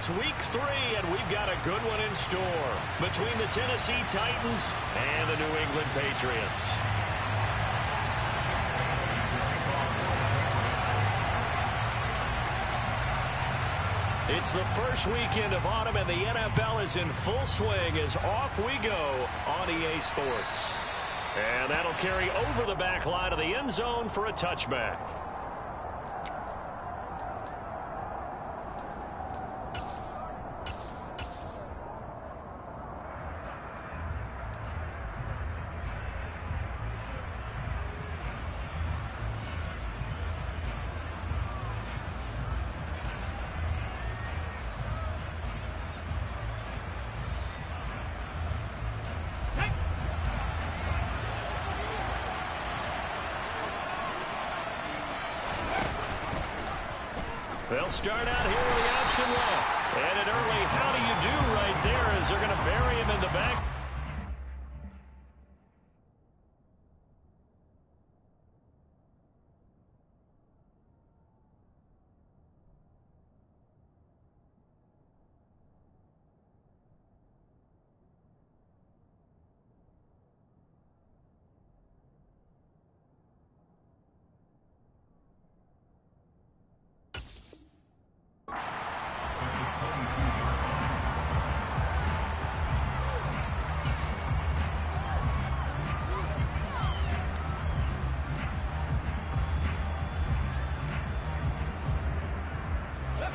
it's week 3, and we've got a good one in store between the Tennessee Titans and the New England Patriots. It's the first weekend of autumn, and the NFL is in full swing as off we go on EA Sports. And that'll carry over the back line of the end zone for a touchback. They'll start out here with the option left. And an early how do you do right there as they're going to bury him in the back.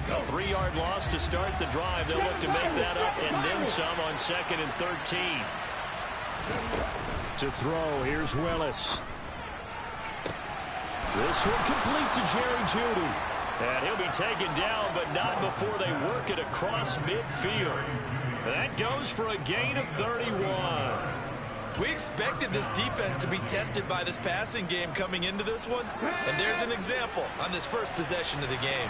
A 3-yard loss to start the drive. They'll look to make that up and then some on 2nd and 13. To throw, here's Willis. This one complete to Jerry Jeudy. And he'll be taken down, but not before they work it across midfield. That goes for a gain of 31. We expected this defense to be tested by this passing game coming into this one. And there's an example on this first possession of the game.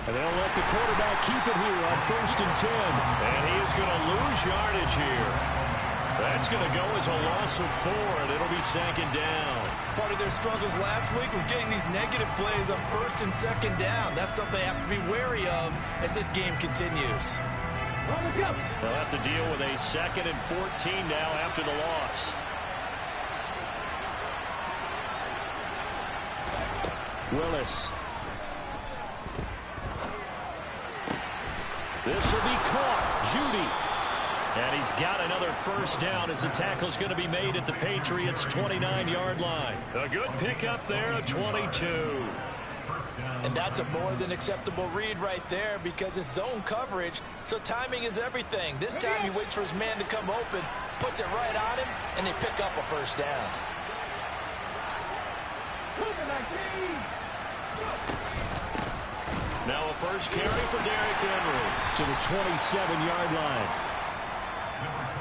And they'll let the quarterback keep it here on 1st and 10. And he is going to lose yardage here. That's going to go as a loss of 4, and it'll be 2nd down. Part of their struggles last week was getting these negative plays on 1st and 2nd down. That's something they have to be wary of as this game continues. They'll have to deal with a 2nd and 14 now after the loss. Willis. This will be caught. Jeudy. And he's got another first down as the tackle's going to be made at the Patriots' 29-yard line. A good pickup there at 22. And that's a more than acceptable read right there because it's zone coverage, so timing is everything. This time he waits for his man to come open, puts it right on him, and they pick up a first down. Now a first carry for Derrick Henry to the 27-yard line.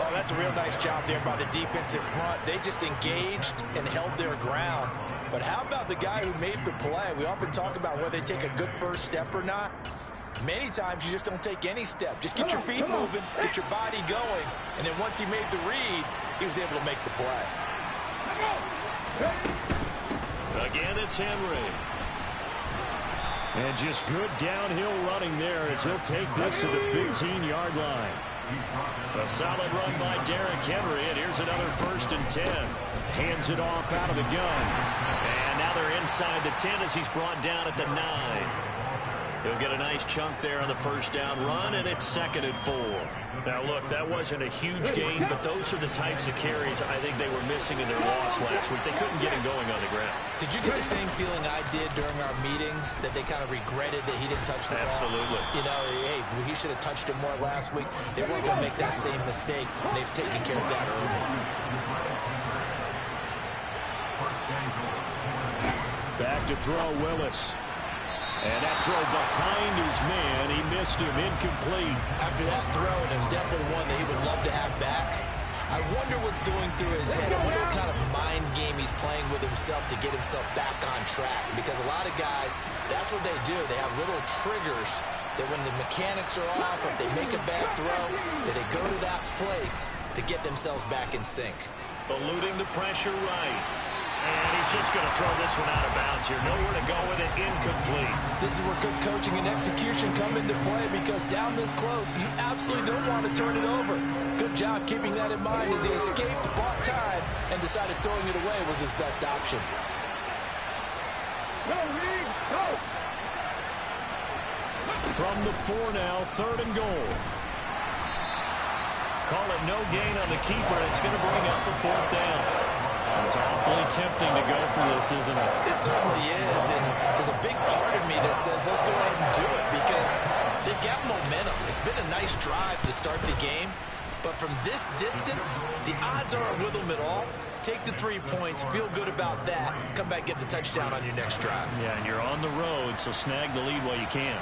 Oh, that's a real nice job there by the defensive front. They just engaged and held their ground. But how about the guy who made the play? We often talk about whether they take a good first step or not. Many times you just don't take any step. Just get your feet moving, get your body going, and then once he made the read, he was able to make the play. Again, it's Henry. And just good downhill running there as he'll take this to the 15-yard line. A solid run by Derrick Henry, and here's another 1st and 10. Hands it off out of the gun. And now they're inside the 10 as he's brought down at the 9. He'll get a nice chunk there on the first down run, and it's 2nd and 4. Now, look, that wasn't a huge gain, but those are the types of carries I think they were missing in their loss last week. They couldn't get him going on the ground. Did you get the same feeling I did during our meetings, that they kind of regretted that he didn't touch the ball? Absolutely. You know, hey, he should have touched it more last week. They weren't going to make that same mistake, and they've taken care of that early. Back to throw, Willis. And that throw behind his man, he missed him, incomplete. After that throw, and it was definitely one that he would love to have back. I wonder what's going through his head. I wonder what kind of mind game he's playing with himself to get himself back on track. Because a lot of guys, that's what they do. They have little triggers that when the mechanics are off, or if they make a bad throw, that they go to that place to get themselves back in sync. Eluding the pressure right. And he's just going to throw this one out of bounds here. Nowhere to go with it. Incomplete. This is where good coaching and execution come into play, because down this close, you absolutely don't want to turn it over. Good job keeping that in mind as he escaped, bought time, and decided throwing it away was his best option. Go, Reed, go! From the 4 now, 3rd and goal. Call it no gain on the keeper, and it's going to bring up the 4th down. It's awfully tempting to go for this, isn't it? It certainly is, and there's a big part of me that says let's go ahead and do it, because they've got momentum. It's been a nice drive to start the game, but from this distance, the odds aren't with them at all. Take the 3 points, feel good about that, come back, get the touchdown on your next drive. Yeah, and you're on the road, so snag the lead while you can.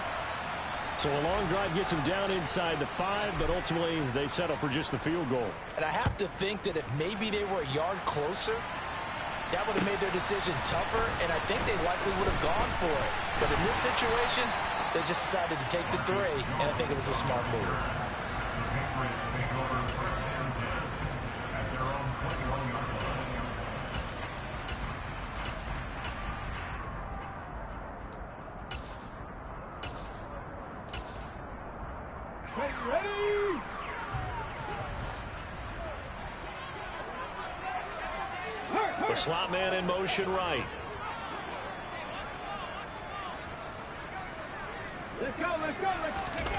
So a long drive gets them down inside the 5, but ultimately they settle for just the field goal. And I have to think that if maybe they were a yard closer, that would have made their decision tougher, and I think they likely would have gone for it. But in this situation, they just decided to take the 3, and I think it was a smart move. Ready? The slot man in motion right. Let's go, let's go, let's go.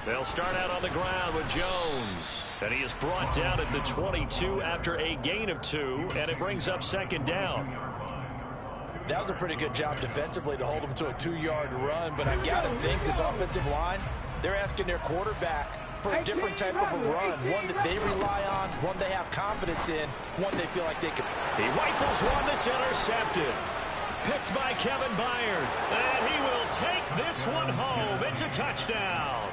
They'll start out on the ground with Jones. And he is brought down at the 22 after a gain of 2, and it brings up 2nd down. That was a pretty good job defensively to hold them to a 2-yard run, but I've got to think this offensive line, they're asking their quarterback for a different type of a run, one that they rely on, one they have confidence in, one they feel like they can. He rifles one that's intercepted. Picked by Kevin Byard. And he will take this one home. It's a touchdown.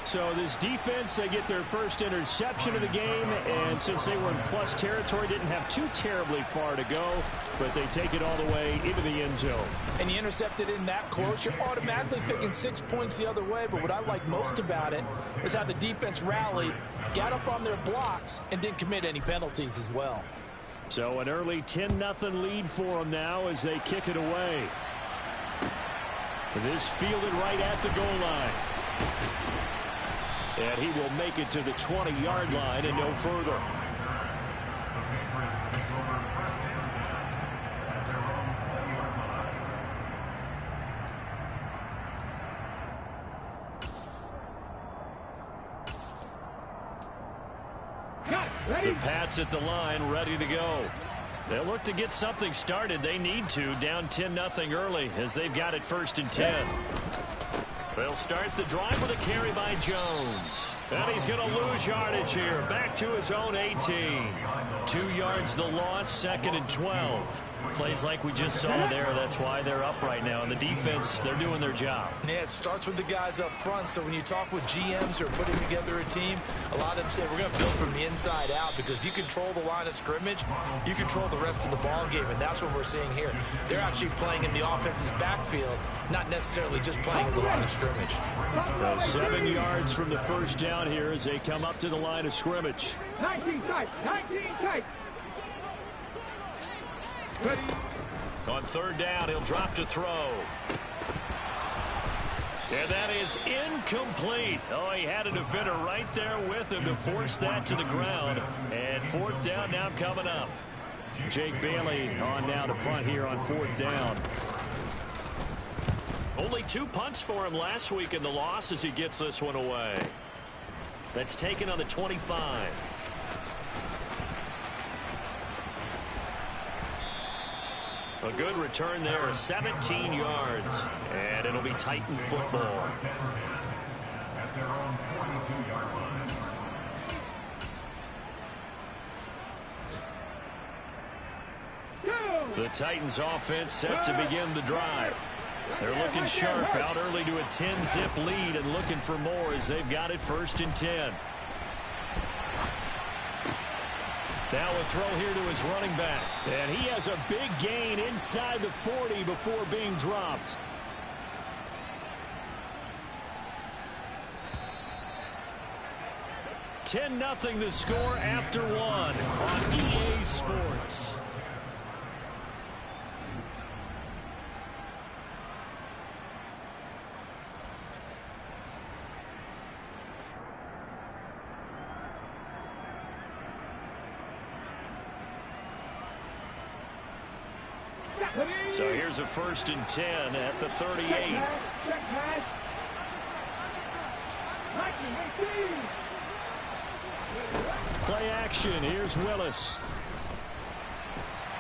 So this defense, they get their first interception of the game, and since they were in plus territory, didn't have too terribly far to go, but they take it all the way into the end zone. And you intercepted in that close, you're automatically picking 6 points the other way, but what I like most about it is how the defense rallied, got up on their blocks, and didn't commit any penalties as well. So an early 10-0 lead for them now as they kick it away. This fielded right at the goal line. And he will make it to the 20-yard line and no further. The Pats at the line, ready to go. They'll look to get something started. They need to, down 10-0 early as they've got it 1st and 10. They'll start the drive with a carry by Jones. And he's going to lose yardage here. Back to his own 18. 2 yards the loss, 2nd and 12. Plays like we just saw there. That's why they're up right now. And the defense, they're doing their job. Yeah, it starts with the guys up front. So when you talk with GMs who are putting together a team, a lot of them say we're going to build from the inside out, because if you control the line of scrimmage, you control the rest of the ball game, and that's what we're seeing here. They're actually playing in the offense's backfield, not necessarily just playing at the line of scrimmage. So 7 yards from the first down here as they come up to the line of scrimmage. 19 tight, 19 tight. Ready? On 3rd down, he'll drop to throw. And that is incomplete. Oh, he had a defender right there with him to force that to the ground. And 4th down now coming up. Jake Bailey on now to punt here on 4th down. Only 2 punts for him last week in the loss as he gets this one away. That's taken on the 25. A good return there, 17 yards, and it'll be Titan football. The Titans offense set to begin the drive. They're looking sharp, out early to a 10-zip lead and looking for more as they've got it 1st and 10. Now a throw here to his running back. And he has a big gain inside the 40 before being dropped. $10-0 the score after 1 on EA Sports. So here's a 1st and 10 at the 38. Check pass. Play action. Here's Willis.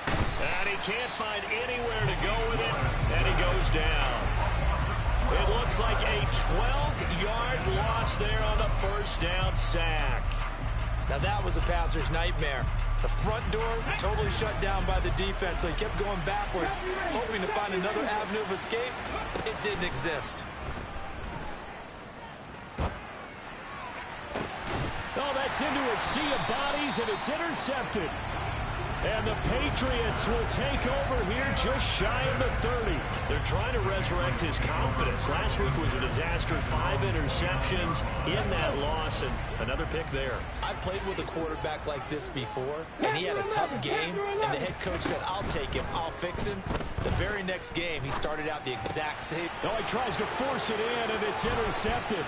And he can't find anywhere to go with it, and he goes down. It looks like a 12-yard loss there on the 1st down sack. Now that was a passer's nightmare. The front door totally shut down by the defense, so he kept going backwards, hoping to find another avenue of escape. It didn't exist. Oh, that's into a sea of bodies, and it's intercepted. And the Patriots will take over here just shy of the 30. They're trying to resurrect his confidence. Last week was a disaster. 5 interceptions in that loss, and another pick there. I played with a quarterback like this before, and he had a tough game, and the head coach said, I'll take him, I'll fix him. The very next game, he started out the exact same. Oh, he tries to force it in, and it's intercepted.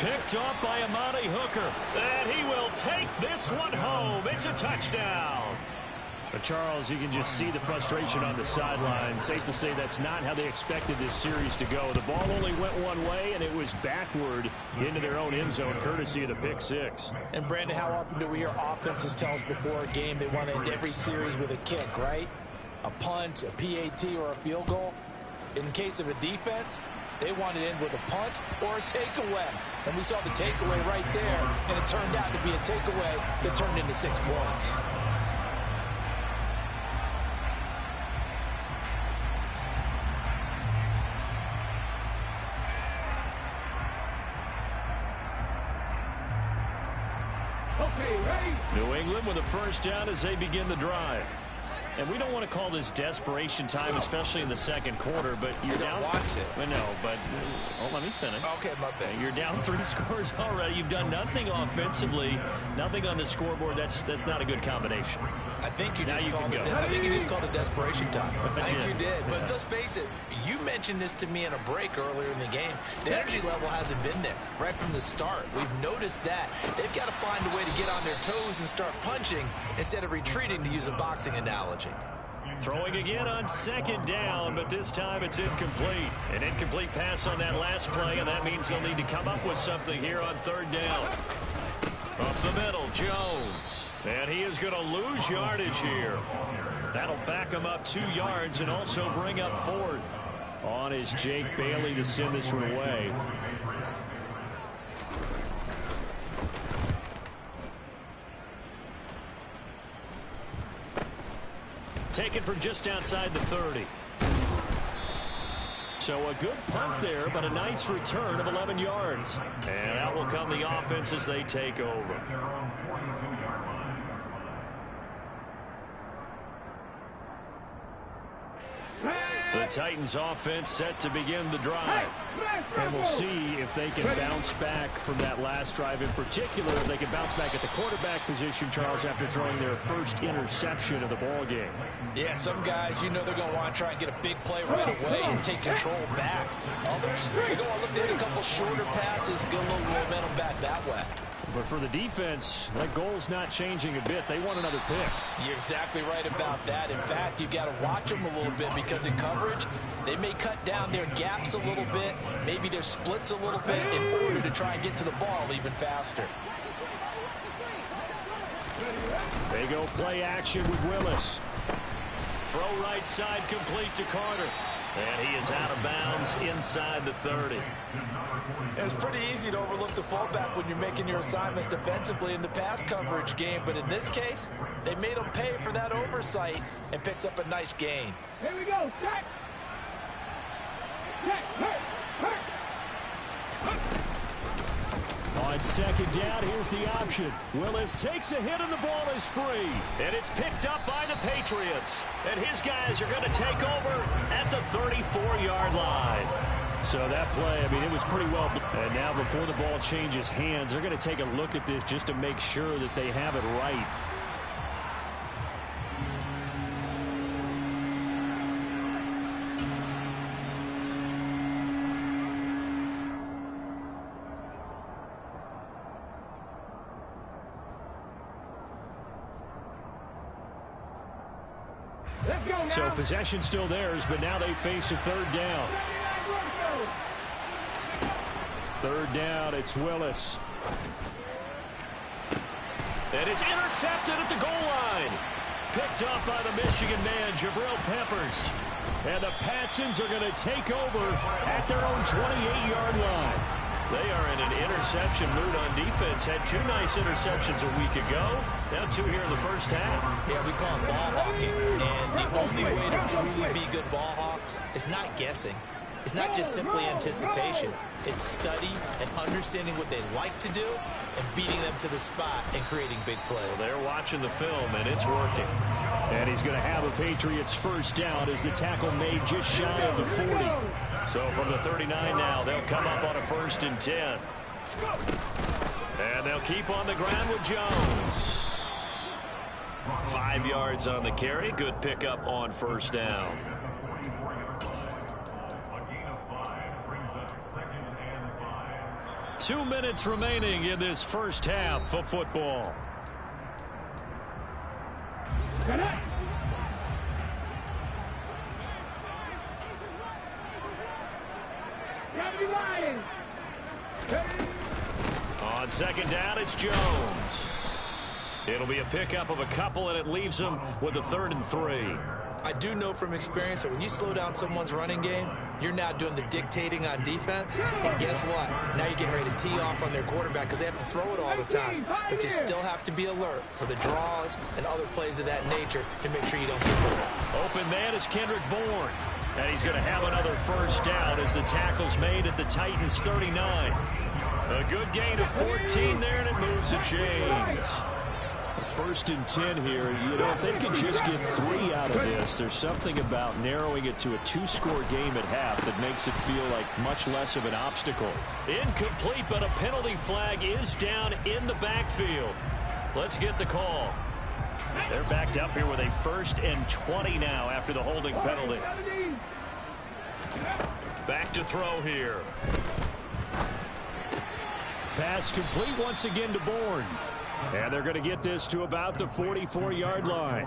Picked off by Amani Hooker. And he will take this one home. It's a touchdown. But Charles, you can just see the frustration on the sideline. Safe to say that's not how they expected this series to go. The ball only went one way, and it was backward into their own end zone, courtesy of the pick six. And, Brandon, how often do we hear offenses tell us before a game they want to end every series with a kick, right? A punt, a PAT, or a field goal. In case of a defense, they want to end with a punt or a takeaway. And we saw the takeaway right there, and it turned out to be a takeaway that turned into 6 points. Okay, ready? New England with a 1st down as they begin the drive. And we don't want to call this desperation time, especially in the 2nd quarter, but you're down. Want to. Well, no, but let me finish. Okay, my bad. You're down 3 scores already. You've done nothing offensively, nothing on the scoreboard. That's not a good combination. I think you Now just you called can it. go. I think you just called it desperation time. I think Yeah. you did. But Yeah. let's face it. You mentioned this to me in a break earlier in the game. The energy level hasn't been there right from the start. We've noticed that they've got to find a way to get on their toes and start punching instead of retreating, to use a boxing analogy. Throwing again on 2nd down, but this time it's incomplete. An incomplete pass on that last play, and that means they'll need to come up with something here on 3rd down. Up the middle, Jones. And he is going to lose yardage here. That'll back him up 2 yards and also bring up 4th. On is Jake Bailey to send this one away. Taken from just outside the 30. So a good punt there, but a nice return of 11 yards. And out will come the offense as they take over. The Titans offense set to begin the drive. And we'll see if they can bounce back from that last drive. In particular, if they can bounce back at the quarterback position, Charles, after throwing their first interception of the ball game. Yeah, some guys, you know they're going to want to try and get a big play right away and take control back. Others, they're going to look to hit a couple shorter passes, get a little momentum back that way. But for the defense, that goal's not changing a bit. They want another pick. You're exactly right about that. In fact, you've got to watch them a little bit because in coverage, they may cut down their gaps a little bit, maybe their splits a little bit in order to try and get to the ball even faster. They go play action with Willis. Throw right side complete to Carter. And he is out of bounds inside the 30. It's pretty easy to overlook the fullback when you're making your assignments defensively in the pass coverage game, but in this case, they made him pay for that oversight and picks up a nice gain. Here we go, stack. Stack, hurt. On 2nd down, here's the option. Willis takes a hit and the ball is free. And it's picked up by the Patriots. And his guys are going to take over at the 34-yard line. So that play, I mean, it was pretty well. And now before the ball changes hands, they're going to take a look at this just to make sure that they have it right. Let's go now. So possession still theirs, but now they face a third down. Third down, it's Willis. And it's intercepted at the goal line. Picked up by the Michigan man, Jabril Peppers. And the Patsons are going to take over at their own 28-yard line. They are in an interception mood on defense. Had 2 nice interceptions a week ago. Now 2 here in the first half. Yeah, we call it ball hawking. And the only way to truly be good ball hawks is not guessing. It's not just simply anticipation. It's study and understanding what they like to do and beating them to the spot and creating big plays. Well, they're watching the film, and it's working. And he's going to have a Patriots first down as the tackle made just shy of the 40. So from the 39 now, they'll come up on a 1st and 10. And they'll keep on the ground with Jones. 5 yards on the carry. Good pickup on 1st down. 2 minutes remaining in this first half of football. On 2nd down, it's Jones. It'll be a pickup of a couple, and it leaves him with a 3rd and 3. I do know from experience that when you slow down someone's running game, you're now doing the dictating on defense. And guess what? Now you're getting ready to tee off on their quarterback because they have to throw it all the time. But you still have to be alert for the draws and other plays of that nature to make sure you don't get hurt. Open man is Kendrick Bourne. And he's going to have another first down as the tackle's made at the Titans' 39. A good gain of 14 there, and it moves the chains. 1st and 10 here. You know, if they can just get 3 out of this, there's something about narrowing it to a 2-score game at half that makes it feel like much less of an obstacle. Incomplete, but a penalty flag is down in the backfield. Let's get the call. They're backed up here with a 1st and 20 now after the holding penalty. Back to throw here. Pass complete once again to Bourne. And they're going to get this to about the 44-yard line.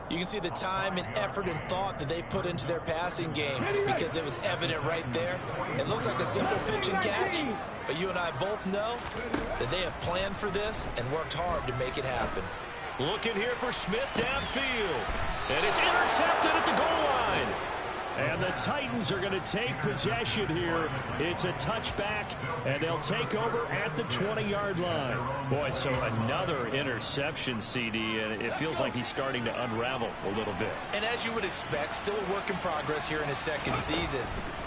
You can see the time and effort and thought that they put into their passing game because it was evident right there. It looks like a simple pitch and catch, but you and I both know that they have planned for this and worked hard to make it happen. Looking here for Smith downfield. And it's intercepted at the goal line. And the Titans are going to take possession here. It's a touchback, and they'll take over at the 20-yard line. Boy, so another interception, CD, and it feels like he's starting to unravel a little bit. And as you would expect, still a work in progress here in his 2nd season.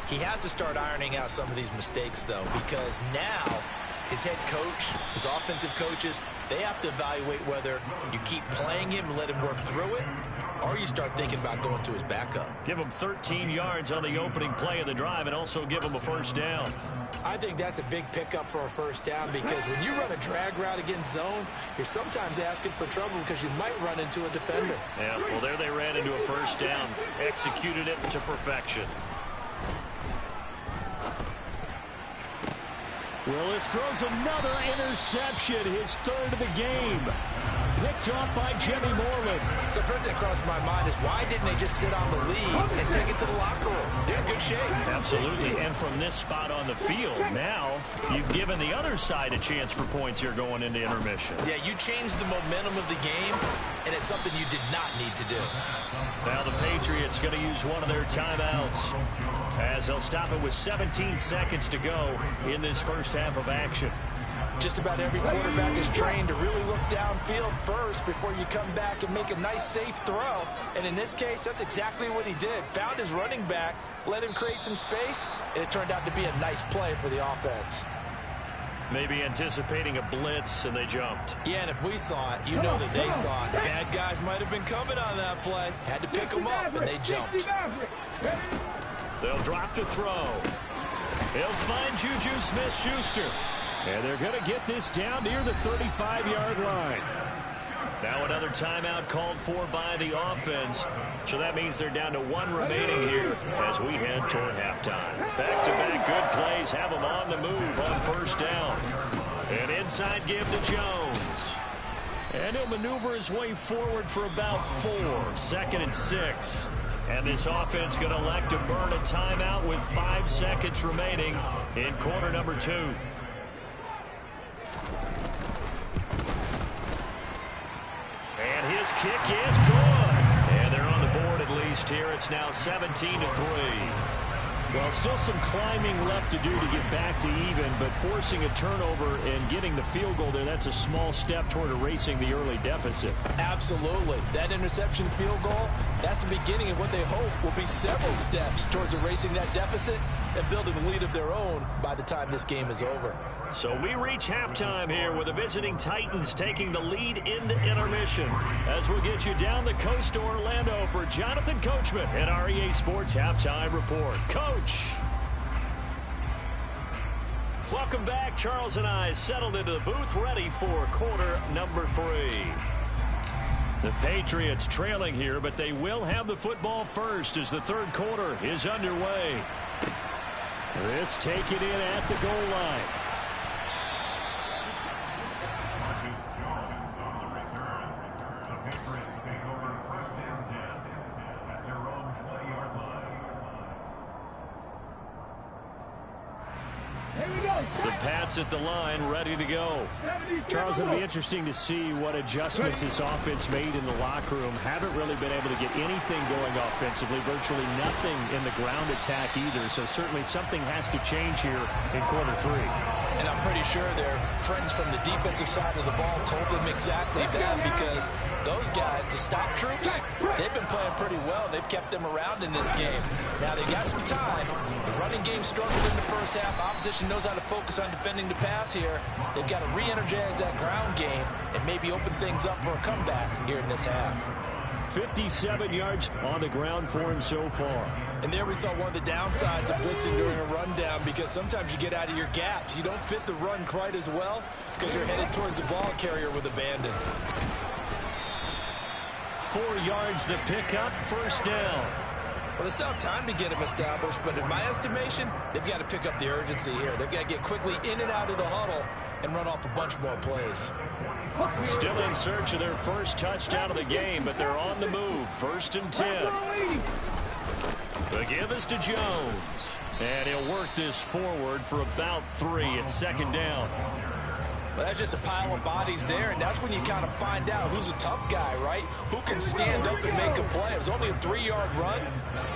He has to start ironing out some of these mistakes, though, because now his head coach, his offensive coaches, they have to evaluate whether you keep playing him and let him work through it, or you start thinking about going to his backup. Give him 13 yards on the opening play of the drive and also give him a 1st down. I think that's a big pickup for a 1st down because when you run a drag route against zone, you're sometimes asking for trouble because you might run into a defender. Yeah, well, there they ran into a 1st down, executed it to perfection. Willis throws another interception, his 3rd of the game. Picked off by Jimmy Moreland. So first thing that crossed my mind is why didn't they just sit on the lead and take it to the locker room? They're in good shape. Absolutely, and from this spot on the field, now you've given the other side a chance for points here going into intermission. Yeah, you changed the momentum of the game, and it's something you did not need to do. Now the Patriots going to use one of their timeouts as they'll stop it with 17 seconds to go in this first half of action. Just about every quarterback is trained to really look downfield first before you come back and make a nice, safe throw. And in this case, that's exactly what he did. Found his running back, let him create some space, and it turned out to be a nice play for the offense. Maybe anticipating a blitz, and they jumped. Yeah, and if we saw it, you know that they saw it. The bad guys might have been coming on that play. Had to pick them up, and they jumped. They'll drop to throw. He'll find Juju Smith-Schuster. And they're going to get this down near the 35-yard line. Now another timeout called for by the offense. So that means they're down to 1 remaining here as we head toward halftime. Back-to-back good plays have them on the move on 1st down. An inside give to Jones. And he'll maneuver his way forward for about 4. 2nd and 6. And this offense going to elect to burn a timeout with 5 seconds remaining in quarter number 2. And his kick is good. And they're on the board at least here. It's now 17-3. Well, still some climbing left to do to get back to even, but forcing a turnover and getting the field goal there, that's a small step toward erasing the early deficit. Absolutely. That interception field goal, that's the beginning of what they hope will be several steps towards erasing that deficit and building a lead of their own by the time this game is over. So we reach halftime here with the visiting Titans taking the lead into intermission. As we'll get you down the coast to Orlando for Jonathan Coachman at our EA Sports Halftime Report. Coach! Welcome back. Charles and I settled into the booth ready for quarter number 3. The Patriots trailing here, but they will have the football first as the third quarter is underway. This taken in at the goal line. The Pats at the line, ready to go. Charles, it'll be interesting to see what adjustments this offense made in the locker room. Haven't really been able to get anything going offensively, virtually nothing in the ground attack either. So certainly something has to change here in quarter 3. And I'm pretty sure their friends from the defensive side of the ball told them exactly that, because those guys, the stop troops, they've been playing pretty well. They've kept them around in this game. Now they've got some time. The running game struggled in the first half. Opposition knows how to focus on defending the pass here. They've got to re-energize that ground game and maybe open things up for a comeback here in this half. 57 yards on the ground for him so far. And there we saw one of the downsides of blitzing during a rundown, because sometimes you get out of your gaps. You don't fit the run quite as well because you're headed towards the ball carrier with abandon. 4 yards the pickup, first down. Well, they still have time to get him established, but in my estimation, they've got to pick up the urgency here. They've got to get quickly in and out of the huddle and run off a bunch more plays. Still in search of their first touchdown of the game, but they're on the move. 1st and 10. The give is to Jones. And he'll work this forward for about 3 at 2nd down. Well, that's just a pile of bodies there, and that's when you kind of find out who's a tough guy, right? Who can stand up and make a play. It was only a 3-yard run,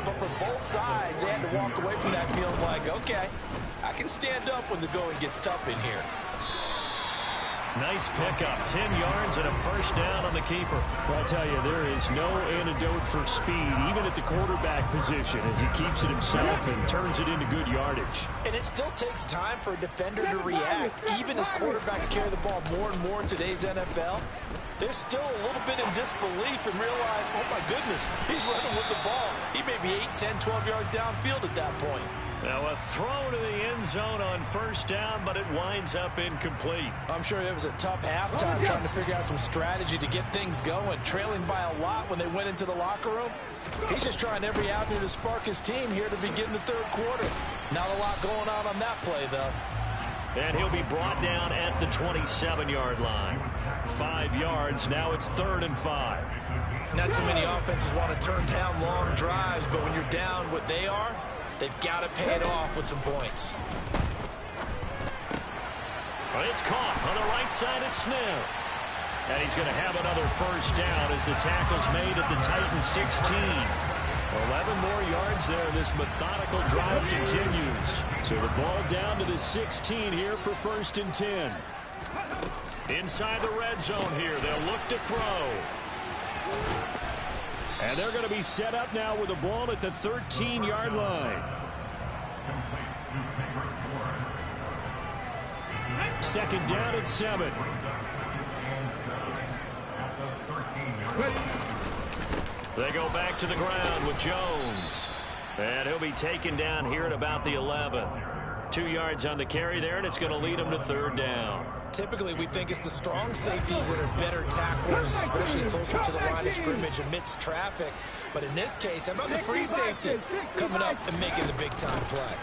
but for both sides, they had to walk away from that feeling like, okay, I can stand up when the going gets tough in here. Nice pickup, 10 yards and a first down on the keeper. Well, I tell you, there is no antidote for speed, even at the quarterback position, as he keeps it himself and turns it into good yardage. And it still takes time for a defender to react, even as quarterbacks carry the ball more and more in today's NFL. They're still a little bit in disbelief and realize, oh my goodness, he's running with the ball. He may be 8, 10, 12 yards downfield at that point. Now a throw to the end zone on first down, but it winds up incomplete. I'm sure it was a tough halftime trying to figure out some strategy to get things going, trailing by a lot when they went into the locker room. He's just trying every avenue to spark his team here to begin the third quarter. Not a lot going on that play, though. And he'll be brought down at the 27-yard line. 5 yards, now it's 3rd and 5. Not too many offenses want to turn down long drives, but when you're down what they are, they've got to pay it off with some points. Well, it's caught on the right side at Smith. And he's going to have another first down as the tackle's made at the Titans 16. 11 more yards there. This methodical drive continues. So the ball down to the 16 here for 1st and 10. Inside the red zone here. They'll look to throw. And they're going to be set up now with the ball at the 13-yard line. 2nd down at 7. They go back to the ground with Jones. And he'll be taken down here at about the 11. 2 yards on the carry there, and it's going to lead him to 3rd down. Typically, we think it's the strong safeties that are better tacklers, especially closer to the line of scrimmage amidst traffic. But in this case, how about the free safety coming up and making the big-time play?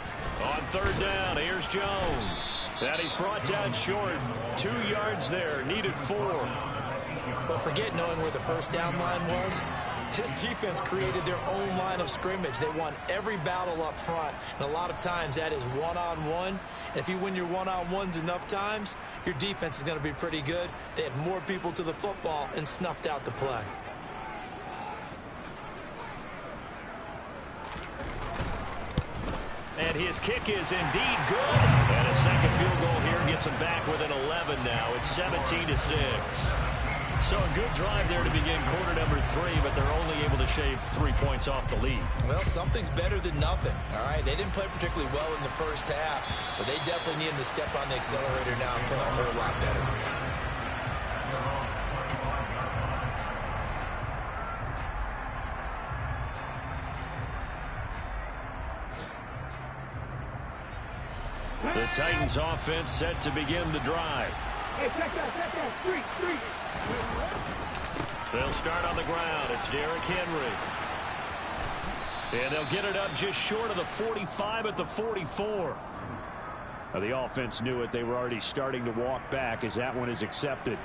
On 3rd down, here's Jones. And he's brought down short. 2 yards there, needed 4. But forget knowing where the first down line was. His defense created their own line of scrimmage. They won every battle up front, and a lot of times that is one-on-one. And if you win your one-on-ones enough times, your defense is going to be pretty good. They had more people to the football and snuffed out the play. And his kick is indeed good. And a second field goal here gets him back within 11 now. It's 17-6. So a good drive there to begin quarter number 3, but they're only able to shave 3 points off the lead. Well, something's better than nothing. All right, they didn't play particularly well in the first half, but they definitely needed to step on the accelerator now and play a whole lot better. The Titans offense set to begin the drive. Hey, check that, street. They'll start on the ground. It's Derrick Henry. And they'll get it up just short of the 45 at the 44. The offense knew it. They were already starting to walk back as that one is accepted.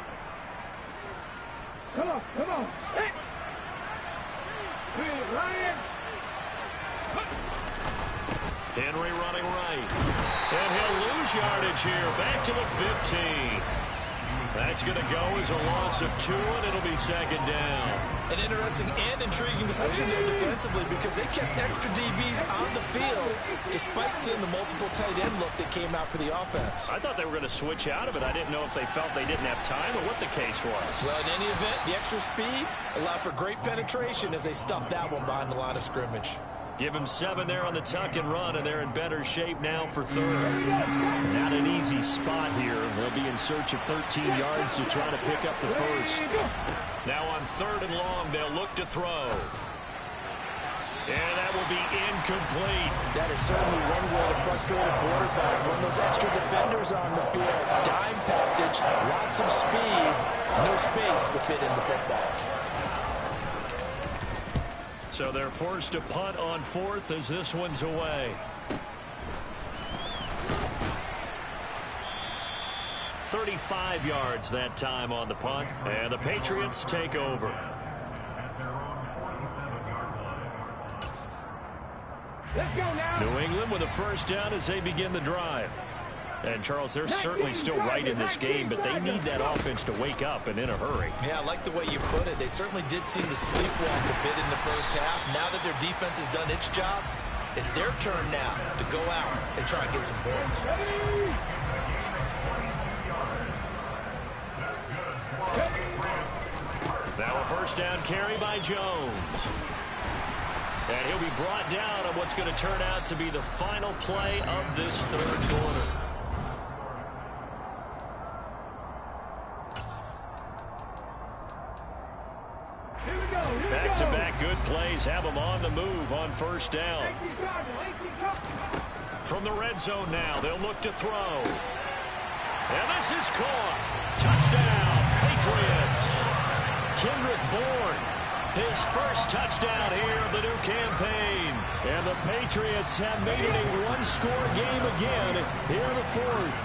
Come on. Hit. Ryan. Henry running right. And he'll lose yardage here. Back to the 15. That's going to go as a loss of 2, and it'll be second down. An interesting and intriguing decision there defensively because they kept extra DBs on the field despite seeing the multiple tight end look that came out for the offense. I thought they were going to switch out of it. I didn't know if they felt they didn't have time or what the case was. Well, in any event, the extra speed allowed for great penetration as they stuffed that one behind the line of scrimmage. Give them 7 there on the tuck and run, and they're in better shape now for third. Not an easy spot here. They'll be in search of 13 yards to try to pick up the first. Now on 3rd and long, they'll look to throw. And that will be incomplete. That is certainly one way to frustrate a quarterback. Run those extra defenders on the field. Dime package, lots of speed, no space to fit in the football. So they're forced to punt on 4th as this one's away. 35 yards that time on the punt, and the Patriots take over. Let's go now. New England with a first down as they begin the drive. And, Charles, they're certainly still right in this game, but they need that offense to wake up and in a hurry. Yeah, I like the way you put it. They certainly did seem to sleepwalk a bit in the first half. Now that their defense has done its job, it's their turn now to go out and try and get some points. Now a first down carry by Jones. And he'll be brought down on what's going to turn out to be the final play of this third quarter. Back-to-back good plays have them on the move on first down. From the red zone now, they'll look to throw. And this is caught. Touchdown, Patriots. Kendrick Bourne, his first touchdown here of the new campaign. And the Patriots have made it a one-score game again here in the 4th.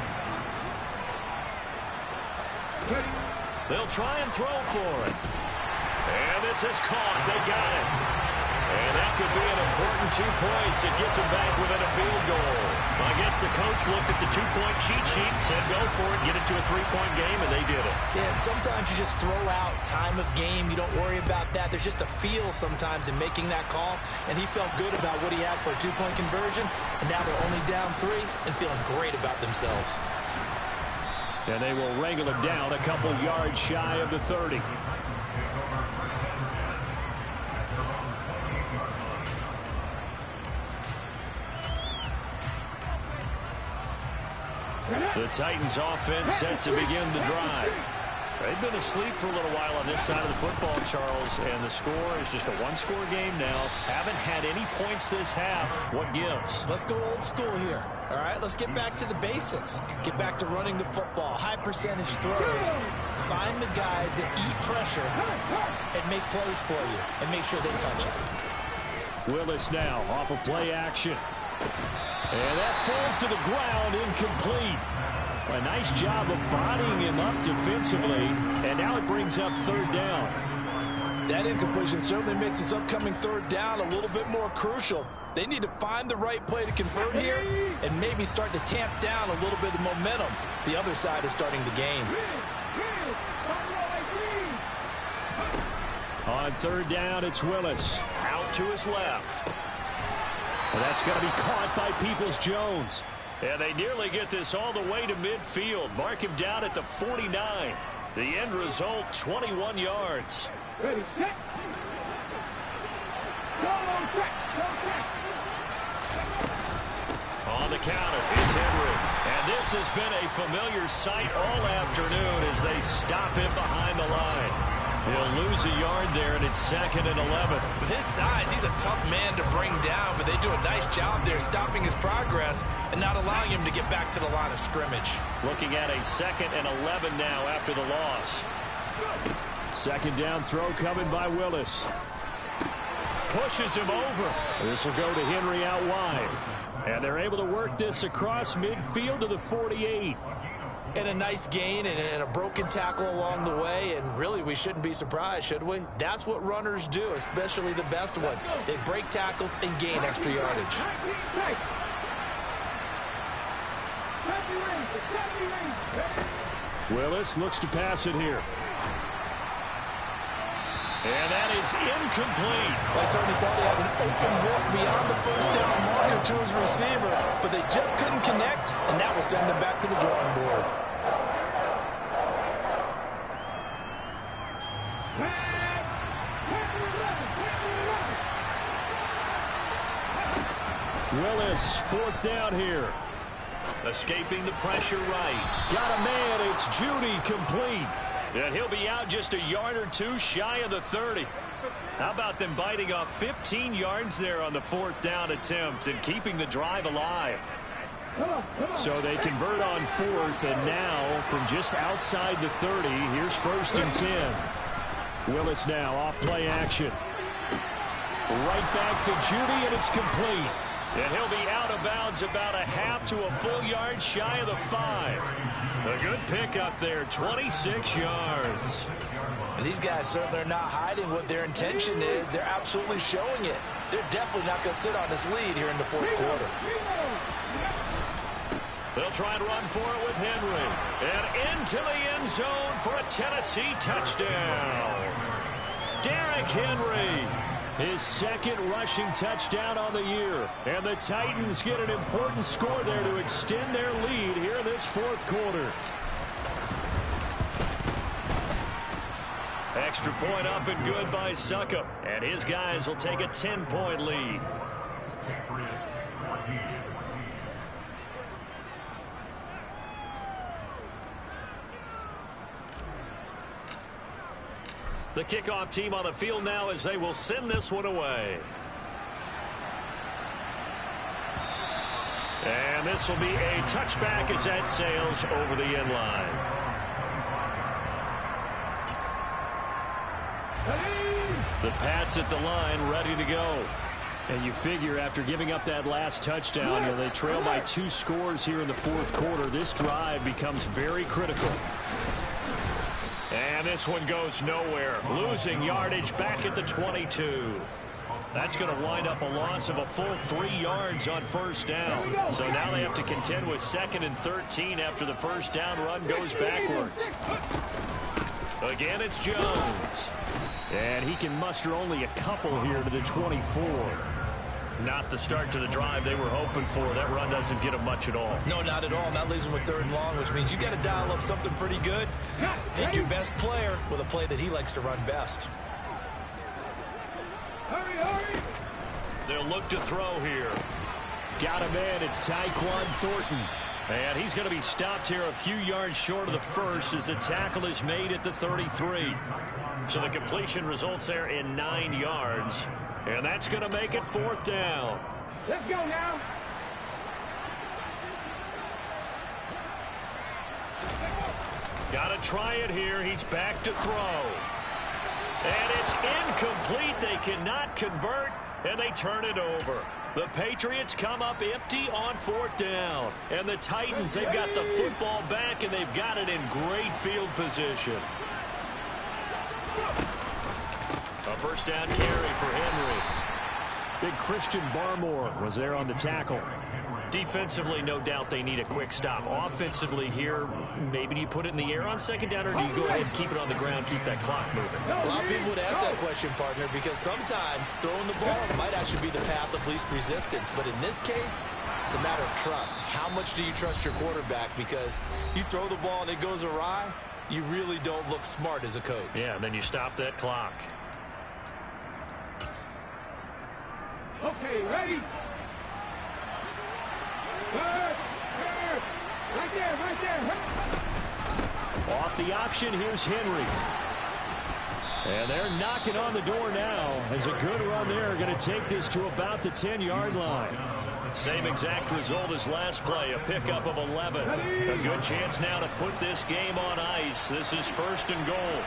They'll try and throw for it. And this is caught. They got it. And that could be an important 2 points. It gets them back within a field goal. I guess the coach looked at the 2-point cheat sheet and said, go for it, get it to a 3-point game, and they did it. Yeah, and sometimes you just throw out time of game. You don't worry about that. There's just a feel sometimes in making that call, and he felt good about what he had for a 2-point conversion, and now they're only down 3 and feeling great about themselves. And they will wrangle him down a couple yards shy of the 30. The Titans offense set to begin the drive. They've been asleep for a little while on this side of the football, Charles, and the score is just a one-score game now. Haven't had any points this half. What gives? Let's go old school here. All right, let's get back to the basics. Get back to running the football, high percentage throws. Find the guys that eat pressure and make plays for you and make sure they touch it. Willis now off of play action. And that falls to the ground, incomplete. A nice job of bodying him up defensively, and now it brings up third down. That incompletion certainly makes this upcoming third down a little bit more crucial. They need to find the right play to convert here and maybe start to tamp down a little bit of momentum the other side is starting to gain. On third down, it's Willis. Out to his left. Well, that's going to be caught by Peoples-Jones. And they nearly get this all the way to midfield. Mark him down at the 49. The end result, 21 yards. Ready, set. Go on track. Go track. On the counter, it's Henry. And this has been a familiar sight all afternoon as they stop him behind the line. He'll lose a yard there, and it's 2nd and 11. With his size, he's a tough man to bring down, but they do a nice job there stopping his progress and not allowing him to get back to the line of scrimmage. Looking at a 2nd and 11 now after the loss. Second down throw coming by Willis. Pushes him over. This will go to Henry out wide. And they're able to work this across midfield to the 48. And a nice gain and a broken tackle along the way, and really we shouldn't be surprised, should we? That's what runners do, especially the best ones. They break tackles and gain extra yardage. Willis looks to pass it here. And that is incomplete. I certainly thought he had an open look beyond the first down marker to his receiver, but they just couldn't connect, and that will send them back to the drawing board. Willis, fourth down here. Escaping the pressure right. Got a man, it's Judy, complete. And he'll be out just a yard or two shy of the 30. How about them biting off 15 yards there on the fourth down attempt and keeping the drive alive? So they convert on fourth, and now from just outside the 30, here's 1st and 10. Willis now off play action. Right back to Judy, and it's complete. And he'll be out of bounds about a half to a full yard shy of the 5. A good pickup there, 26 yards. And these guys certainly are not hiding what their intention is. They're absolutely showing it. They're definitely not going to sit on this lead here in the fourth quarter. They'll try and run for it with Henry. And into the end zone for a Tennessee touchdown. Derrick Henry. His 2nd rushing touchdown on the year. And the Titans get an important score there to extend their lead here in this fourth quarter. Extra point up and good by Suckup. And his guys will take a 10-point lead. The kickoff team on the field now as they will send this one away. And this will be a touchback as that sails over the end line. The Pats at the line ready to go. And you figure after giving up that last touchdown, they trail by 2 scores here in the fourth quarter. This drive becomes very critical. And this one goes nowhere. Losing yardage back at the 22. That's going to wind up a loss of a full 3 yards on first down. So now they have to contend with 2nd and 13 after the first down run goes backwards. Again, it's Jones. And he can muster only a couple here to the 24. Not the start to the drive they were hoping for. That run doesn't get them much at all. No, not at all. That leaves them with 3rd and long, which means you got to dial up something pretty good. Think your best player with a play that he likes to run best. Hurry, hurry. They'll look to throw here. Got him in. It's Tyquan Thornton. And he's going to be stopped here a few yards short of the first as the tackle is made at the 33. So the completion results there in 9 yards. And that's going to make it 4th down. Let's go now. Got to try it here. He's back to throw. And it's incomplete. They cannot convert, and they turn it over. The Patriots come up empty on 4th down. And the Titans, they've got the football back, and they've got it in great field position. A first down carry for Henry. Big Christian Barmore was there on the tackle. Defensively, no doubt they need a quick stop. Offensively here, maybe do you put it in the air on 2nd down, or do you go ahead and keep it on the ground, keep that clock moving? A lot of people would ask that question, partner, because sometimes throwing the ball might actually be the path of least resistance. But in this case, it's a matter of trust. How much do you trust your quarterback? Because you throw the ball and it goes awry, you really don't look smart as a coach. Yeah, and then you stop that clock. Okay, ready? Right there, right there. Off the option, here's Henry. And they're knocking on the door now as a good run there. Going to take this to about the 10-yard line. Same exact result as last play, a pickup of 11. A good chance now to put this game on ice. This is 1st and goal.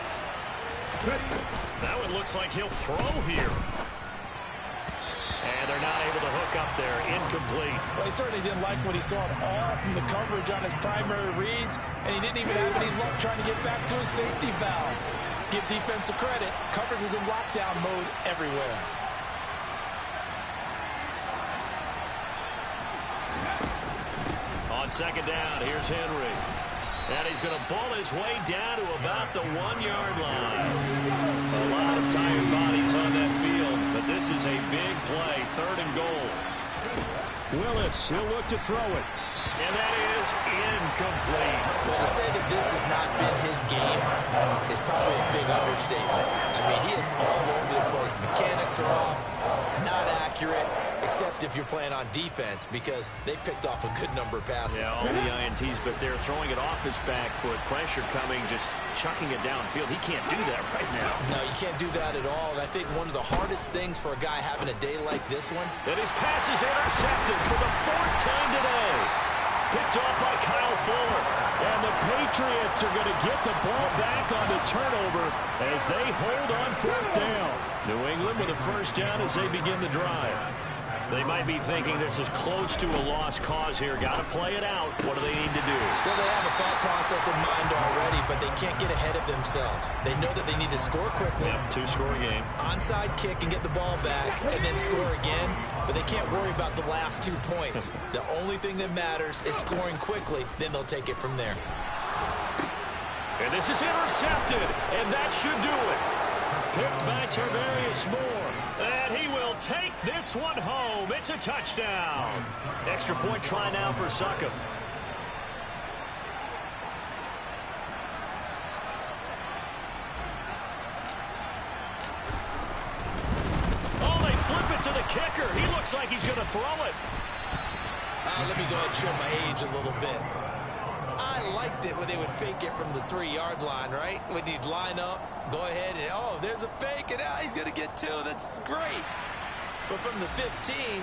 Now it looks like he'll throw here. And they're not able to hook up there. Incomplete. Well, he certainly didn't like what he saw at all from the coverage on his primary reads, and he didn't even have any luck trying to get back to his safety valve. Give defense a credit. Coverage was in lockdown mode everywhere. On 2nd down, here's Henry. And he's going to ball his way down to about the 1-yard line. A lot of tired bodies on that field, but this is a big play, 3rd and goal. Willis, he'll look to throw it. And that is incomplete. Well, to say that this has not been his game is probably a big understatement. I mean, he is all over the place. Mechanics are off, not accurate, except if you're playing on defense, because they picked off a good number of passes. Yeah, all the INTs, but they're throwing it off his back foot. Pressure coming, just chucking it downfield. He can't do that right now. No, you can't do that at all. And I think one of the hardest things for a guy having a day like this one. And his pass is intercepted for the 4th time today. Picked off by Kyle Fuller. And the Patriots are going to get the ball back on the turnover as they hold on 4th down. New England with a first down as they begin the drive. They might be thinking this is close to a lost cause here. Got to play it out. What do they need to do? Well, they have a thought process in mind already, but they can't get ahead of themselves. They know that they need to score quickly. Yep, 2-score game. Onside kick and get the ball back and then score again, but they can't worry about the last 2 points. The only thing that matters is scoring quickly, then they'll take it from there. And this is intercepted, and that should do it. Picked by Tarvarius Moore, and he will take this one home. It's a touchdown. Extra point try now for Succop. Oh, they flip it to the kicker. He looks like he's going to throw it. Let me go ahead and show my age a little bit. I liked it when they would fake it from the 3-yard line, right? When you'd line up, go ahead and, oh, there's a fake, and he's going to get 2. That's great. But from the 15,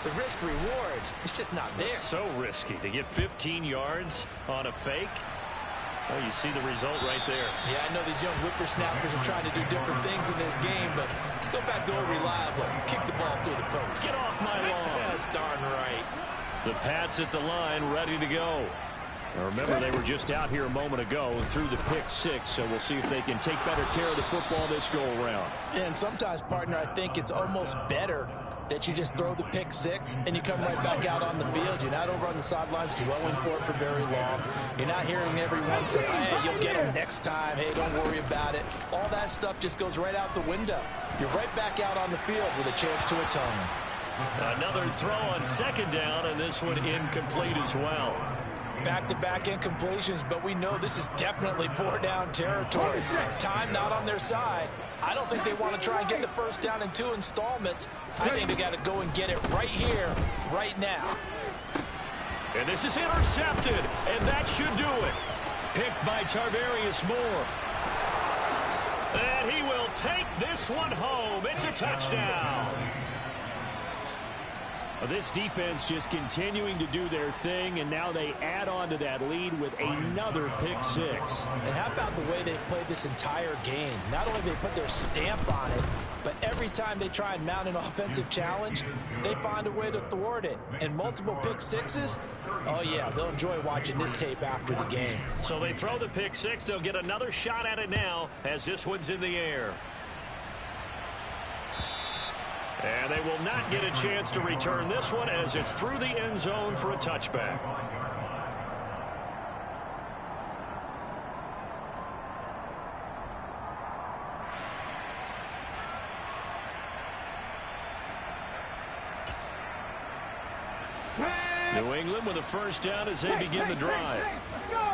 the risk-reward, it's just not there. It's so risky to get 15 yards on a fake. Well, you see the result right there. Yeah, I know these young whippersnappers are trying to do different things in this game, but let's go back to old reliable. Kick the ball through the post. Get off my lawn. That's darn right. The Pats at the line, ready to go. Now remember, they were just out here a moment ago through the pick 6, so we'll see if they can take better care of the football this go-around. And sometimes, partner, I think it's almost better that you just throw the pick 6 and you come right back out on the field. You're not over on the sidelines dwelling for it for very long. You're not hearing everyone say, hey, you'll get them next time. Hey, don't worry about it. All that stuff just goes right out the window. You're right back out on the field with a chance to atone. Another throw on 2nd down, and this one incomplete as well. Back-to-back incompletions, but we know this is definitely 4-down territory. Time not on their side. I don't think they want to try and get the first down in 2 installments. I think they got to go and get it right here, right now. And this is intercepted, and that should do it. Picked by Tarvarius Moore. And he will take this one home. It's a touchdown. This defense just continuing to do their thing, and now they add on to that lead with another pick 6. And how about the way they've played this entire game? Not only have they put their stamp on it, But every time they try and mount an offensive challenge, they find a way to thwart it. And multiple pick sixes, oh yeah, they'll enjoy watching this tape after the game. So they throw the pick six. They'll get another shot at it now as this one's in the air. And they will not get a chance to return this one as it's through the end zone for a touchback. New England with a first down as they begin the drive.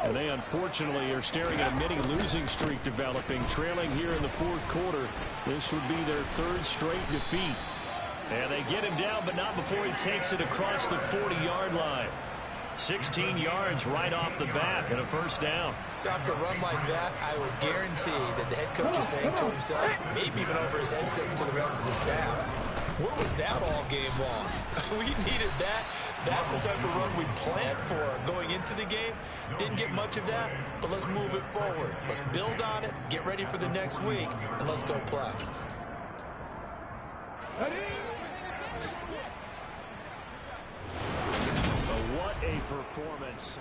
And they unfortunately are staring at a mini losing streak developing, trailing here in the fourth quarter. This would be their third straight defeat. And they get him down, but not before he takes it across the 40-yard line. 16 yards right off the bat and a first down. So after a run like that, I will guarantee that the head coach is saying to himself, maybe even over his headsets to the rest of the staff, where was that all game long? We needed that. That's the type of run we planned for going into the game. Didn't get much of that, but let's move it forward. Let's build on it, get ready for the next week, and let's go play. What a performance.